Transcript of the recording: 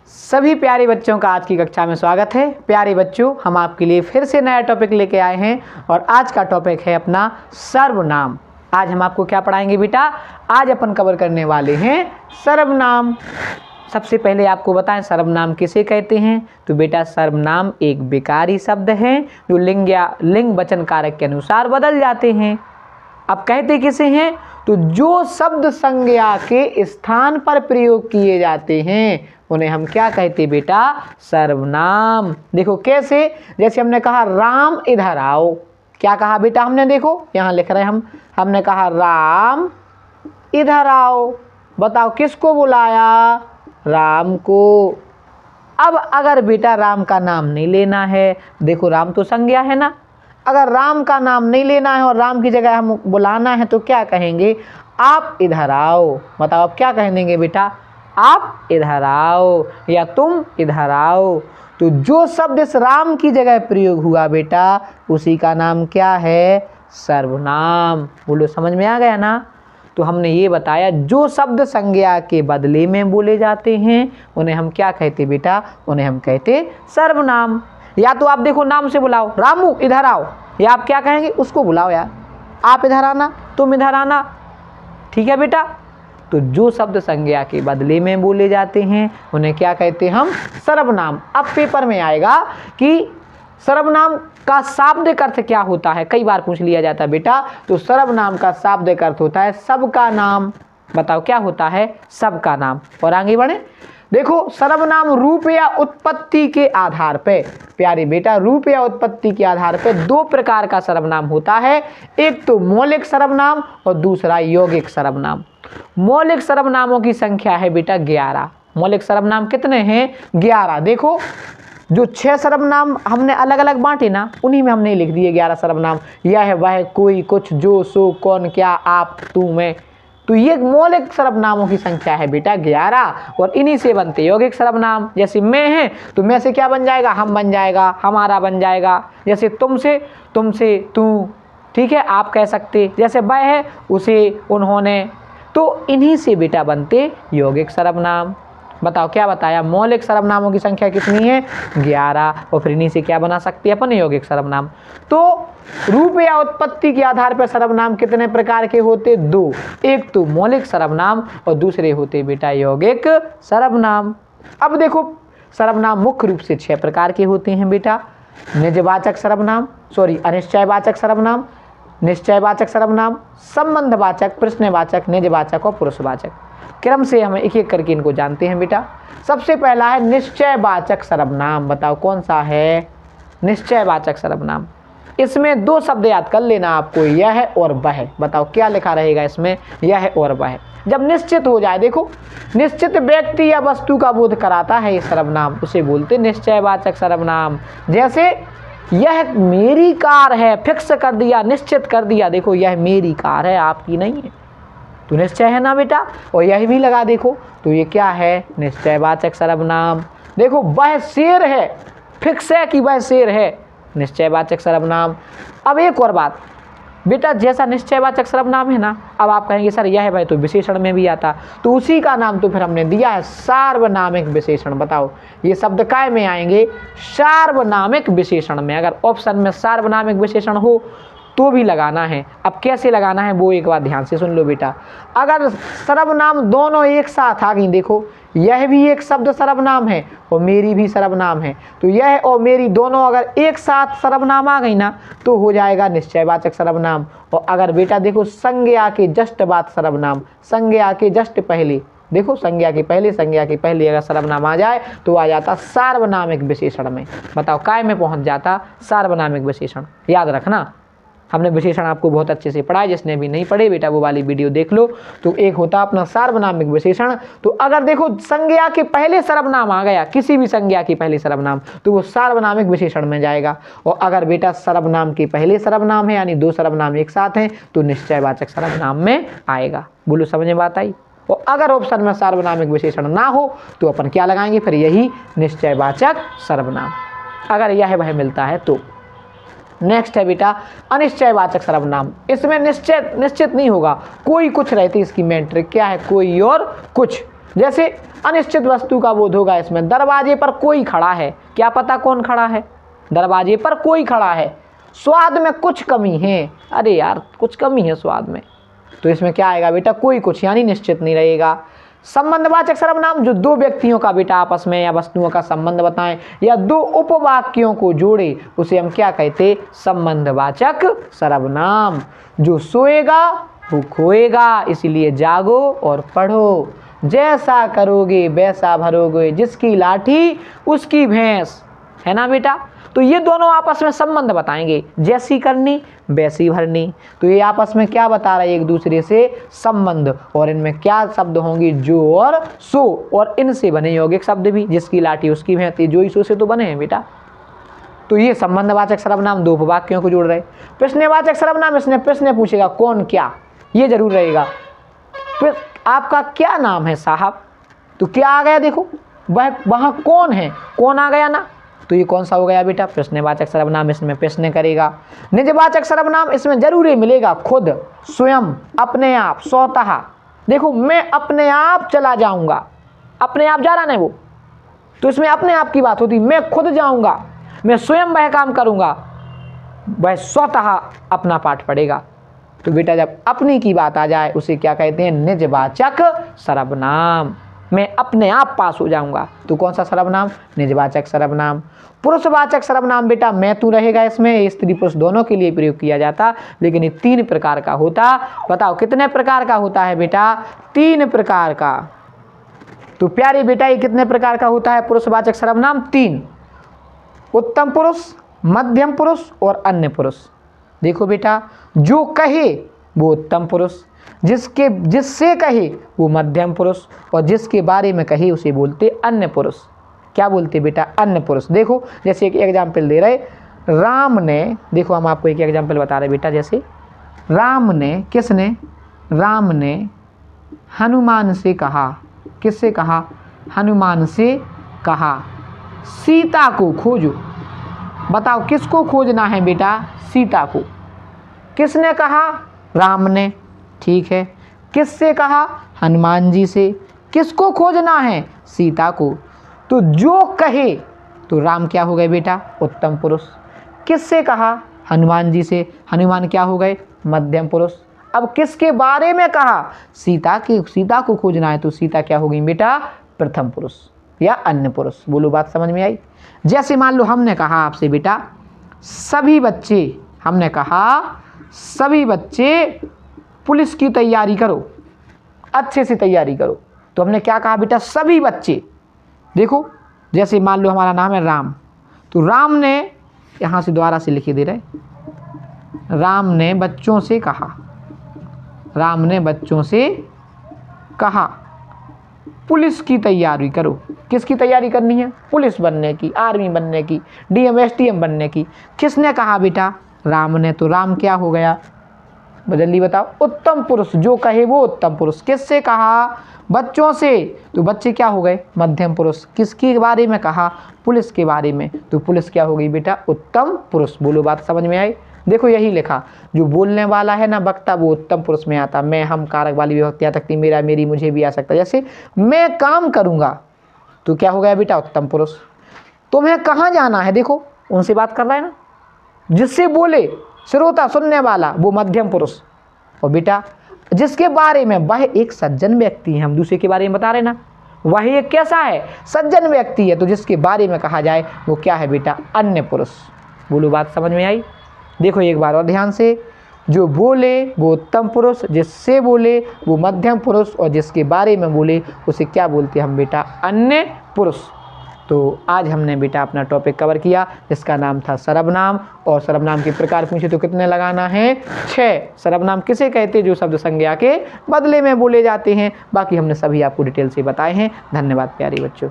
सभी प्यारे बच्चों का आज की कक्षा में स्वागत है। प्यारे बच्चों, हम आपके लिए फिर से नया टॉपिक लेके आए हैं और आज का टॉपिक है अपना सर्वनाम। आज हम आपको क्या पढ़ाएंगे बेटा? आज अपन कवर करने वाले हैं सर्वनाम। सबसे पहले आपको बताएं सर्वनाम किसे कहते हैं। तो बेटा सर्वनाम एक विकारी शब्द है जो लिंग या लिंग वचन कारक के अनुसार बदल जाते हैं। अब कहते किसे हैं? तो जो शब्द संज्ञा के स्थान पर प्रयोग किए जाते हैं उन्हें हम क्या कहते बेटा? सर्वनाम। देखो कैसे, जैसे हमने कहा राम इधर आओ। क्या कहा बेटा हमने? देखो यहाँ लिख रहे हैं हमने कहा राम इधर आओ। बताओ किसको बुलाया? राम को। अब अगर बेटा राम का नाम नहीं लेना है, देखो राम तो संज्ञा है ना, अगर राम का नाम नहीं लेना है और राम की जगह हम बुलाना है तो क्या कहेंगे? आप इधर आओ। बताओ आप क्या कहेंगे बेटा? आप इधर आओ या तुम इधर आओ। तो जो शब्द इस राम की जगह प्रयोग हुआ बेटा उसी का नाम क्या है? सर्वनाम। बोलो समझ में आ गया ना? तो हमने ये बताया जो शब्द संज्ञा के बदले में बोले जाते हैं उन्हें हम क्या कहते बेटा? उन्हें हम कहते सर्वनाम। या तो आप देखो नाम से बुलाओ, रामू इधर आओ, या आप क्या कहेंगे? उसको बुलाओ यार, आप इधर आना, तुम इधर आना। ठीक है बेटा? तो जो शब्द संज्ञा के बदले में बोले जाते हैं उन्हें क्या कहते हैं? हम सर्वनाम। अब पेपर में आएगा कि सर्वनाम का शाब्दिक अर्थ क्या होता है, कई बार पूछ लिया जाता है बेटा। तो सर्वनाम का शाब्दिक अर्थ होता है सबका नाम। बताओ क्या होता है? सबका नाम। और आगे बढ़े, देखो सर्वनाम रूप या उत्पत्ति के आधार पे, प्यारे बेटा रूप या उत्पत्ति के आधार पे दो प्रकार का सर्वनाम होता है। एक तो मौलिक सर्वनाम और दूसरा यौगिक सर्वनाम। मौलिक सर्वनामों की संख्या है बेटा 11। मौलिक सर्वनाम कितने हैं? 11। देखो जो 6 सर्वनाम हमने अलग अलग बांटे ना, उन्हीं में हमने लिख दिए 11 सर्वनाम। यह वह कोई कुछ जो सो कौन क्या आप तू मैं। तो ये मौलिक सर्वनामों की संख्या है बेटा 11 और इन्हीं से बनते यौगिक सर्वनाम। जैसे मैं है तो मैं से क्या बन जाएगा? हम बन जाएगा, हमारा बन जाएगा। जैसे तुमसे तू। ठीक है, आप कह सकते। जैसे वह है उसे उन्होंने। तो इन्हीं से बेटा बनते यौगिक सर्वनाम। बताओ क्या बताया? मौलिक सर्वनामों की संख्या कितनी है? 11 और फिर इन्हीं से क्या बना सकते हैं अपन? यौगिक सर्वनाम। तो रूप या उत्पत्ति के आधार पर सर्वनाम कितने प्रकार के होते? 2। एक तो मौलिक सर्वनाम और दूसरे होते बेटा यौगिक सर्वनाम। अब देखो सर्वनाम मुख्य रूप से 6 प्रकार के होते हैं बेटा। निजवाचक सर्वनाम, अनिश्चयवाचक सर्वनाम, निश्चयवाचक सर्वनाम, संबंधवाचक, प्रश्नवाचक, निजवाचक और पुरुषवाचक। क्रम से हमें एक एक करके इनको जानते हैं बेटा। सबसे पहला है निश्चयवाचक सर्वनाम। बताओ कौन सा है? निश्चयवाचक सर्वनाम। इसमें 2 शब्द याद कर लेना आपको, यह और वह। बताओ क्या लिखा रहेगा इसमें? यह और वह। जब निश्चित हो जाए, देखो निश्चित व्यक्ति या वस्तु का बोध कराता है ये सर्वनाम, उसे बोलते निश्चयवाचक सर्वनाम। जैसे यह मेरी कार है, फिक्स कर दिया, निश्चित कर दिया। देखो यह मेरी कार है, आपकी नहीं है, तो निश्चय है ना बेटा। और यह भी लगा देखो, तो ये क्या है? निश्चयवाचक सर्वनाम। देखो वह शेर है, फिक्स है कि वह शेर है, निश्चयवाचक सर्वनाम। अब एक और बात बेटा, जैसा निश्चयवाचक सर्वनाम है ना, अब आप कहेंगे सर यह है भाई तो विशेषण में भी आता, तो उसी का नाम तो फिर हमने दिया है सार्वनामिक विशेषण। बताओ ये शब्द काय में आएंगे? सार्वनामिक विशेषण में। अगर ऑप्शन में सार्वनामिक विशेषण हो तो भी लगाना है। अब कैसे लगाना है वो एक बार ध्यान से सुन लो बेटा। अगर सर्वनाम दोनों एक साथ आ गई, देखो यह भी एक शब्द सर्वनाम है और मेरी भी सर्वनाम है, तो यह और मेरी दोनों अगर एक साथ सर्वनाम आ गई ना तो हो जाएगा निश्चयवाचक सर्वनाम। और अगर बेटा देखो संज्ञा के जस्ट बाद सर्वनाम, संज्ञा के जस्ट पहले, देखो संज्ञा के पहले अगर सर्वनाम आ जाए तो आ जाता सार्वनामिक विशेषण में। बताओ काय में पहुंच जाता? सार्वनामिक विशेषण। याद रखना, हमने विशेषण आपको बहुत अच्छे से पढ़ा है, जिसने भी नहीं पढ़े बेटा वो वाली वीडियो देख लो। तो एक होता अपना सार्वनामिक विशेषण। तो अगर देखो संज्ञा के पहले सर्वनाम आ गया, किसी भी संज्ञा के पहले सर्वनाम, तो वो सार्वनामिक विशेषण में जाएगा। और अगर बेटा सर्वनाम के पहले सर्वनाम है यानी 2 सर्वनाम एक साथ हैं तो निश्चयवाचक सर्वनाम में आएगा। बोलो समझ में बात आई? और अगर ऑप्शन में सार्वनामिक विशेषण ना हो तो अपन क्या लगाएंगे? फिर यही निश्चयवाचक सर्वनाम, अगर यह वह मिलता है तो। नेक्स्ट है बेटा अनिश्चयवाचक सर्वनाम। इसमें निश्चित नहीं होगा, कोई कुछ रहती, इसकी मेन ट्रिक क्या है? कोई और कुछ। जैसे अनिश्चित वस्तु का बोध होगा इसमें। दरवाजे पर कोई खड़ा है, क्या पता कौन खड़ा है, दरवाजे पर कोई खड़ा है। स्वाद में कुछ कमी है, अरे यार कुछ कमी है स्वाद में, तो इसमें क्या आएगा बेटा, कोई कुछ, यानी निश्चित नहीं रहेगा। संबंधवाचक सर्वनाम जो दो व्यक्तियों का बेटा आपस में या वस्तुओं का संबंध बताएं या दो उपवाक्यों को जोड़े, उसे हम क्या कहते, संबंधवाचक सर्वनाम। जो सोएगा वो खोएगा, इसीलिए जागो और पढ़ो। जैसा करोगे वैसा भरोगे, जिसकी लाठी उसकी भैंस, है ना बेटा। तो ये दोनों आपस में संबंध बताएंगे, जैसी करनी वैसी भरनी। तो ये आपस में क्या बता रहा है, एक दूसरे से संबंध। और इनमें क्या शब्द होंगे, जो और सो, और इनसे बने यौगिक शब्द भी, जिसकी लाठी उसकी भैंस, जो ही सो से तो बने हैं बेटा। तो ये संबंधवाचक सर्वनाम दो उपवाक्यों को जोड़ रहे। प्रश्नवाचक सर्वनाम, इसने प्रश्न पूछेगा कौन क्या, ये जरूर रहेगा। फिर आपका क्या नाम है साहब, तो क्या आ गया, देखो वहाँ कौन है, कौन आ गया ना, तो ये कौन सा हो गया बेटा, प्रश्नवाचक सर्वनाम। इसमें प्रश्न करेगा। निजवाचक सर्वनाम इसमें जरूर ही मिलेगा, खुद, स्वयं, अपने आप, स्वतः। देखो मैं अपने आप चला जाऊंगा, अपने आप जा रहा ना वो, तो इसमें अपने आप की बात होती, मैं खुद जाऊंगा, मैं स्वयं वह काम करूंगा, वह स्वतः अपना पाठ पढ़ेगा। तो बेटा जब अपनी की बात आ जाए उसे क्या कहते हैं, निजवाचक सर्वनाम। मैं अपने आप पास हो जाऊंगा, तो कौन सा सर्वनाम, निजवाचक सर्वनाम। पुरुषवाचक सर्वनाम बेटा मैं तू रहेगा, इसमें स्त्री पुरुष दोनों के लिए प्रयोग किया जाता, लेकिन ये 3 प्रकार का होता। बताओ कितने प्रकार का होता है बेटा, 3 प्रकार का। तो प्यारे बेटा ये कितने प्रकार का होता है पुरुषवाचक सर्वनाम, 3, उत्तम पुरुष, मध्यम पुरुष और अन्य पुरुष। देखो बेटा, जो कहे वो उत्तम पुरुष, जिससे कहे वो मध्यम पुरुष, और जिसके बारे में कहे उसे बोलते अन्य पुरुष। क्या बोलते बेटा, अन्य पुरुष। देखो जैसे एक एग्जाम्पल दे रहे, राम ने, देखो हम आपको एक एग्जाम्पल बता रहे बेटा, जैसे राम ने, किसने, राम ने हनुमान से कहा, किससे कहा, हनुमान से कहा, सीता को खोजो। बताओ किसको खोजना है बेटा, सीता को। किसने कहा, राम ने, ठीक है। किससे कहा, हनुमान जी से। किसको खोजना है, सीता को। तो जो कहे, तो राम क्या हो गए बेटा, उत्तम पुरुष। किससे कहा, हनुमान जी से, हनुमान क्या हो गए, मध्यम पुरुष। अब किसके बारे में कहा, सीता को खोजना है, तो सीता क्या हो गई बेटा, प्रथम पुरुष या अन्य पुरुष। बोलो बात समझ में आई। जैसे मान लो हमने कहा आपसे बेटा, सभी बच्चे, हमने कहा सभी बच्चे पुलिस की तैयारी करो, अच्छे से तैयारी करो, तो हमने क्या कहा बेटा, सभी बच्चे। देखो जैसे मान लो हमारा नाम है राम, तो राम ने, यहाँ से दोबारा से लिखे दे रहे, राम ने बच्चों से कहा, राम ने बच्चों से कहा पुलिस की तैयारी करो। किसकी तैयारी करनी है, पुलिस बनने की, आर्मी बनने की, डीएम एसटीएम बनने की। किसने कहा बेटा, राम ने, तो राम क्या हो गया, जल्दी बताओ, उत्तम पुरुष। जो कहे वो उत्तम पुरुष। किससे कहा, बच्चों से, तो बच्चे क्या हो गए, मध्यम पुरुष। किसके बारे में कहा, पुलिस के बारे में, तो पुलिस क्या हो गई बेटा, उत्तम पुरुष। बोलो बात समझ में आई। देखो यही लिखा, जो बोलने वाला है ना वक्ता, वो उत्तम पुरुष में आता। मैं, हम कारक वाली विभक्ति आ सकती, मेरा, मेरी, मुझे भी आ सकता। जैसे मैं काम करूँगा, तो क्या हो गया बेटा, उत्तम पुरुष। तुम्हें कहाँ जाना है, देखो उनसे बात कर रहा है ना, जिससे बोले श्रोता, सुनने वाला, वो मध्यम पुरुष। और बेटा जिसके बारे में, वह एक सज्जन व्यक्ति है, हम दूसरे के बारे में बता रहे ना, वह एक कैसा है, सज्जन व्यक्ति है, तो जिसके बारे में कहा जाए वो क्या है बेटा, अन्य पुरुष। बोलो बात समझ में आई। देखो एक बार और ध्यान से, जो बोले वो उत्तम पुरुष, जिससे बोले वो मध्यम पुरुष, और जिसके बारे में बोले उसे क्या बोलते हैं हम बेटा, अन्य पुरुष। तो आज हमने बेटा अपना टॉपिक कवर किया, जिसका नाम था सर्वनाम। और सर्वनाम के प्रकार पूछे तो कितने लगाना है, 6। सर्वनाम किसे कहते हैं, जो शब्द संज्ञा के बदले में बोले जाते हैं। बाकी हमने सभी आपको डिटेल से बताए हैं। धन्यवाद प्यारे बच्चों।